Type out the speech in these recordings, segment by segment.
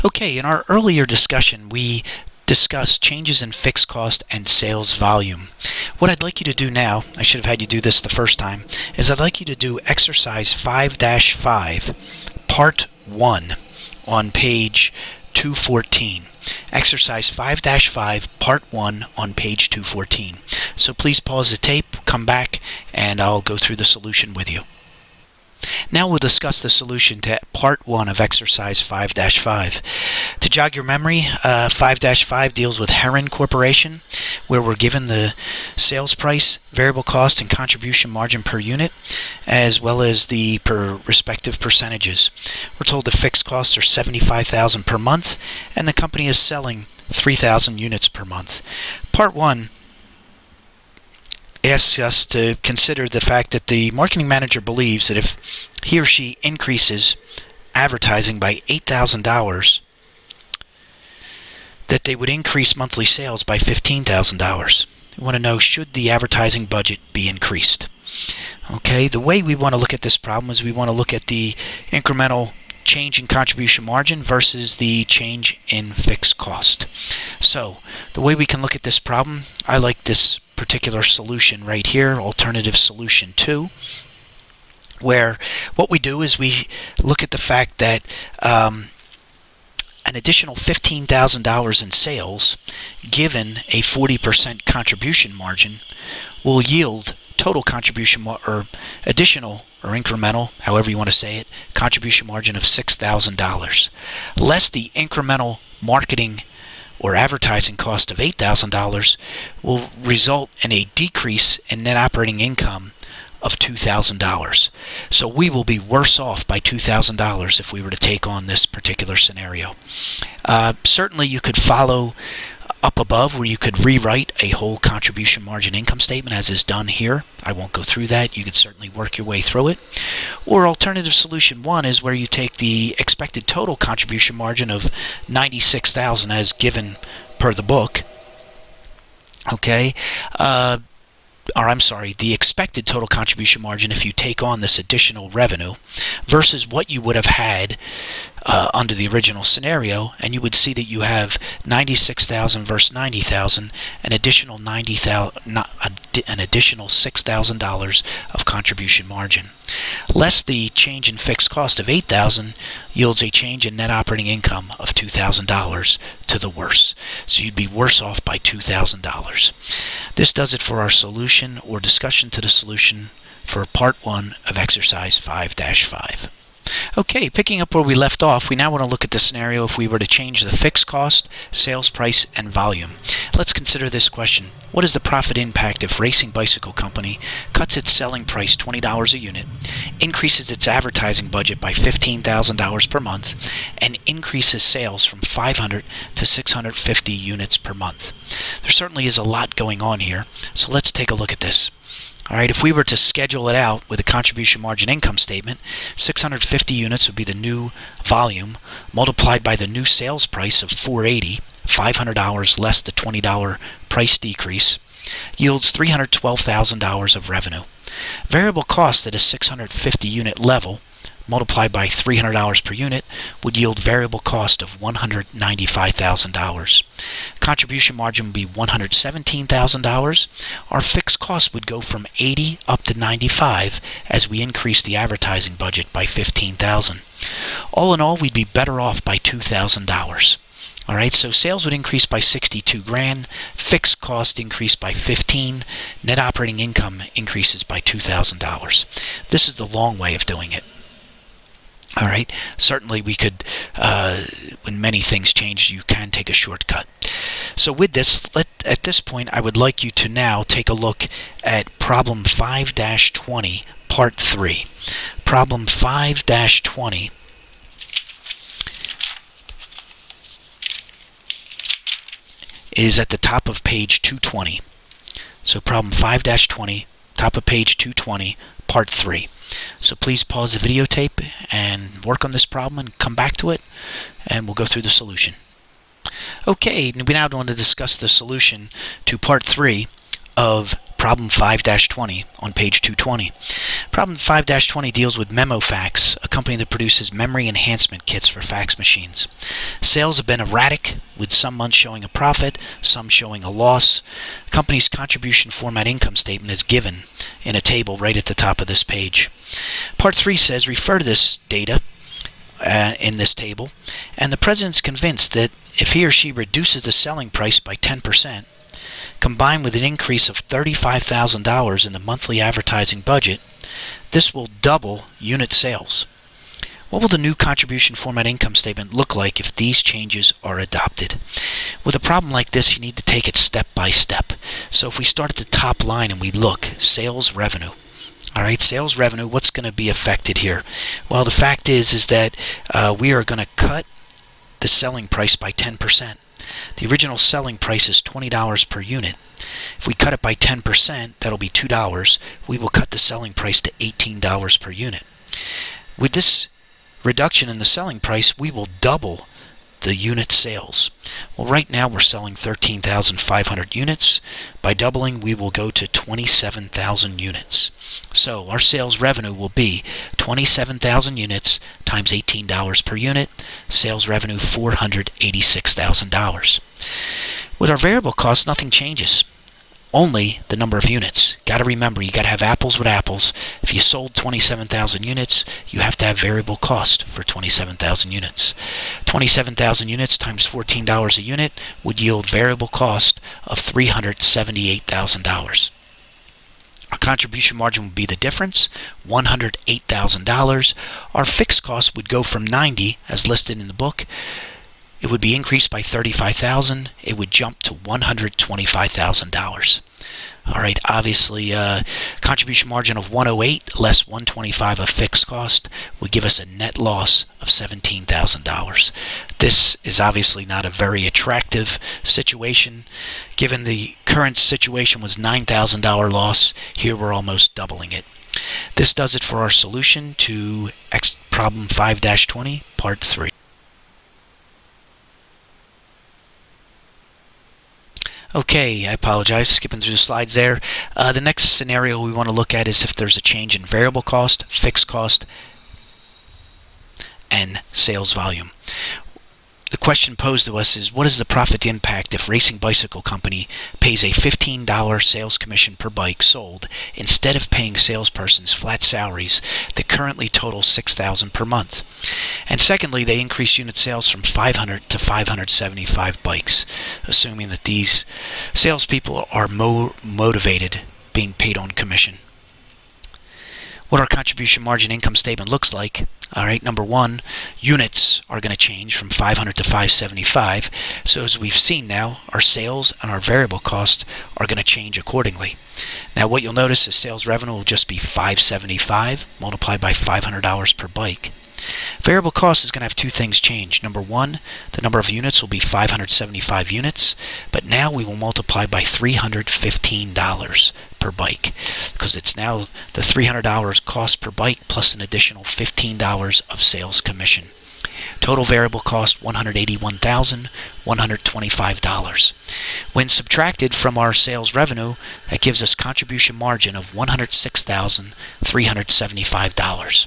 Okay, in our earlier discussion, we discussed changes in fixed cost and sales volume. What I'd like you to do now, I should have had you do this the first time, is I'd like you to do exercise 5-5, part 1 on page 214. Exercise 5-5, part 1 on page 214. So please pause the tape, come back, and I'll go through the solution with you. Now we'll discuss the solution to part 1 of exercise 5-5. To jog your memory, 5-5 deals with Heron Corporation, where we're given the sales price, variable cost, and contribution margin per unit, as well as the respective percentages. We're told the fixed costs are $75,000 per month, and the company is selling 3,000 units per month. Part 1 asks us to consider the fact that the marketing manager believes that if he or she increases advertising by $8,000, that they would increase monthly sales by $15,000. We want to know, should the advertising budget be increased? Okay, the way we want to look at this problem is we want to look at the incremental change in contribution margin versus the change in fixed cost. So the way we can look at this problem, I like this particular solution right here, alternative solution 2, where what we do is we look at the fact that an additional $15,000 in sales given a 40% contribution margin will yield total contribution or additional or incremental, however you want to say it, contribution margin of $6,000, less the incremental marketing or advertising cost of $8,000 will result in a decrease in net operating income of $2,000. So we will be worse off by $2,000 if we were to take on this particular scenario. Certainly you could follow up above where you could rewrite a whole contribution margin income statement as is done here. I won't go through that. You could certainly work your way through it. Or alternative solution 1 is where you take the expected total contribution margin of $96,000 as given per the book. Okay, or I'm sorry, the expected total contribution margin if you take on this additional revenue versus what you would have had under the original scenario, and you would see that you have $96,000 versus $90,000, an additional $6,000 of contribution margin. Less the change in fixed cost of $8,000 yields a change in net operating income of $2,000 to the worse. So you'd be worse off by $2,000. This does it for our solution or discussion to the solution for part 1 of exercise 5-5. Okay, picking up where we left off, we now want to look at the scenario if we were to change the fixed cost, sales price, and volume. Let's consider this question. What is the profit impact if Racing Bicycle Company cuts its selling price $20 a unit, increases its advertising budget by $15,000 per month, and increases sales from 500 to 650 units per month? There certainly is a lot going on here, so let's take a look at this. Alright, if we were to schedule it out with a contribution margin income statement, 650 units would be the new volume multiplied by the new sales price of $480, $500 less the $20 price decrease, yields $312,000 of revenue. Variable cost at a 650 unit level multiplied by $300 per unit would yield variable cost of $195,000. Contribution margin would be $117,000. Our fixed cost would go from 80 up to 95 as we increase the advertising budget by $15,000. All in all, we'd be better off by $2,000. Alright, so sales would increase by $62,000, fixed cost increased by $15,000, net operating income increases by $2,000. This is the long way of doing it. Alright, certainly we could, when many things change, you can take a shortcut. So with this, at this point, I would like you to now take a look at problem 5-20, part 3. Problem 5-20 is at the top of page 220. So problem 5-20, top of page 220, part 3. So please pause the videotape and work on this problem and come back to it, and we'll go through the solution. Okay, we now want to discuss the solution to part 3 of Problem 5-20 on page 220. Problem 5-20 deals with MemoFax, a company that produces memory enhancement kits for fax machines. Sales have been erratic, with some months showing a profit, some showing a loss. The company's contribution format income statement is given in a table right at the top of this page. Part 3 says refer to this data in this table, and the president's convinced that if he or she reduces the selling price by 10%, combined with an increase of $35,000 in the monthly advertising budget, this will double unit sales. What will the new contribution format income statement look like if these changes are adopted? With a problem like this, you need to take it step by step. So if we start at the top line and we look, sales revenue. Alright, sales revenue, what's going to be affected here? Well, the fact is that we are going to cut the selling price by 10%. The original selling price is $20 per unit. If we cut it by 10%, that'll be $2. We will cut the selling price to $18 per unit. With this reduction in the selling price, we will double the unit sales. Well, right now we're selling 13,500 units. By doubling, we will go to 27,000 units. So our sales revenue will be 27,000 units times $18 per unit. Sales revenue $486,000. With our variable costs, nothing changes. Only the number of units. Got to remember, you got to have apples with apples. If you sold 27,000 units, you have to have variable cost for 27,000 units. 27,000 units times $14 a unit would yield variable cost of $378,000. Our contribution margin would be the difference, $108,000. Our fixed cost would go from 90, as listed in the book. It would be increased by $35,000. It would jump to $125,000. All right, obviously, contribution margin of 108 less 125 of fixed cost would give us a net loss of $17,000. This is obviously not a very attractive situation. Given the current situation was $9,000 loss, here we're almost doubling it. This does it for our solution to problem 5-20, part 3. Okay, I apologize, skipping through the slides there. The next scenario we want to look at is if there's a change in variable cost, fixed cost, and sales volume. The question posed to us is, what is the profit impact if Racing Bicycle Company pays a $15 sales commission per bike sold instead of paying salespersons flat salaries that currently total $6,000 per month? And secondly, they increase unit sales from 500 to 575 bikes, assuming that these salespeople are motivated, being paid on commission. What our contribution margin income statement looks like. Alright, number one, units are going to change from 500 to 575. So as we've seen now, our sales and our variable costs are going to change accordingly. Now what you'll notice is sales revenue will just be 575 multiplied by $500 per bike. Variable cost is going to have two things change. Number one, the number of units will be 575 units, but now we will multiply by $315 per bike, because it's now the $300 cost per bike plus an additional $15 of sales commission. Total variable cost $181,125. When subtracted from our sales revenue, that gives us contribution margin of $106,375.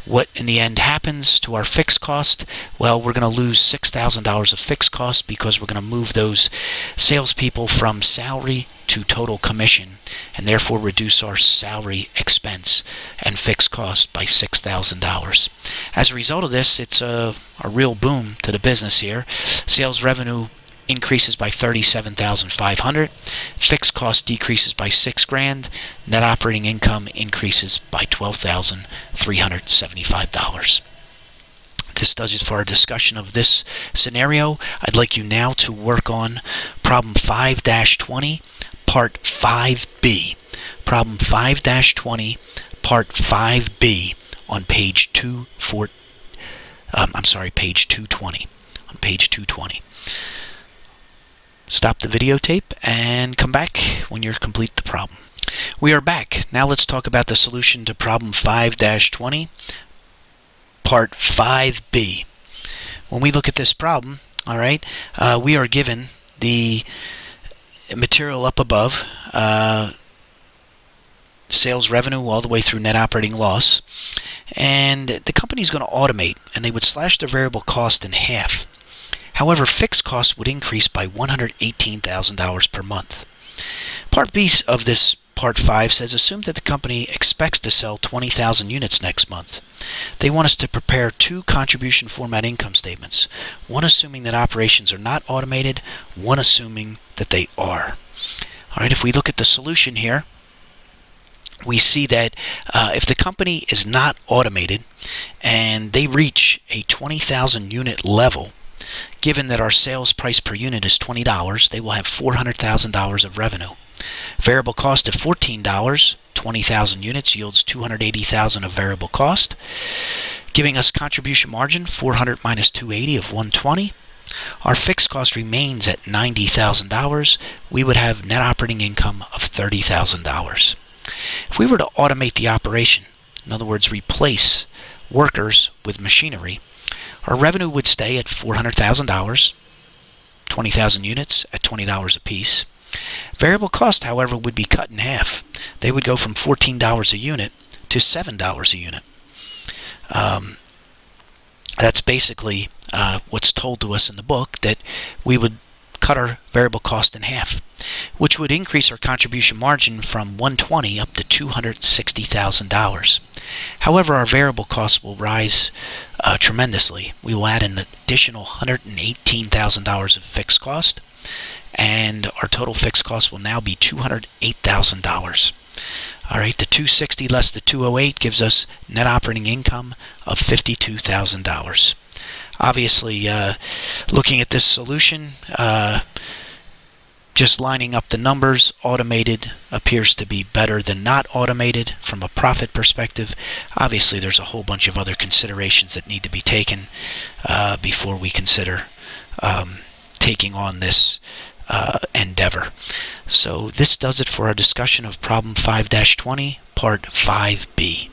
What in the end happens to our fixed cost? Well, we're going to lose $6,000 of fixed cost because we're going to move those salespeople from salary to total commission, and therefore reduce our salary expense and fixed cost by $6,000. As a result of this, it's a real boom to the business here. Sales revenue increases by $37,500. Fixed cost decreases by $6,000. Net operating income increases by $12,375. This does it for our discussion of this scenario. I'd like you now to work on problem 5-20, part 5B. Problem 5-20, part 5B on page 220. On page 220. Stop the videotape and come back when you complete the problem. We are back. Now let's talk about the solution to problem 5-20, part 5B. When we look at this problem, we are given the material up above, sales revenue all the way through net operating loss. And the company is going to automate, and they would slash their variable cost in half. However, fixed costs would increase by $118,000 per month. Part B of this Part 5 says, assume that the company expects to sell 20,000 units next month. They want us to prepare 2 contribution format income statements, one assuming that operations are not automated, one assuming that they are. Alright, if we look at the solution here, we see that if the company is not automated and they reach a 20,000 unit level, given that our sales price per unit is $20, they will have $400,000 of revenue. Variable cost of $14, 20,000 units yields $280,000 of variable cost, giving us contribution margin 400 minus 280 of 120. Our fixed cost remains at $90,000. We would have net operating income of $30,000. If we were to automate the operation, in other words, replace workers with machinery, our revenue would stay at $400,000, 20,000 units at $20 a piece. Variable cost, however, would be cut in half. They would go from $14 a unit to $7 a unit. That's basically what's told to us in the book, that we would cut our variable cost in half, which would increase our contribution margin from $120,000 up to $260,000. However, our variable costs will rise tremendously. We will add an additional $118,000 of fixed cost, and our total fixed cost will now be $208,000. Alright, the $260 less the $208 gives us net operating income of $52,000. Obviously, looking at this solution, just lining up the numbers, automated appears to be better than not automated from a profit perspective. Obviously, there's a whole bunch of other considerations that need to be taken before we consider taking on this endeavor. So this does it for our discussion of Problem 5-20, Part 5B.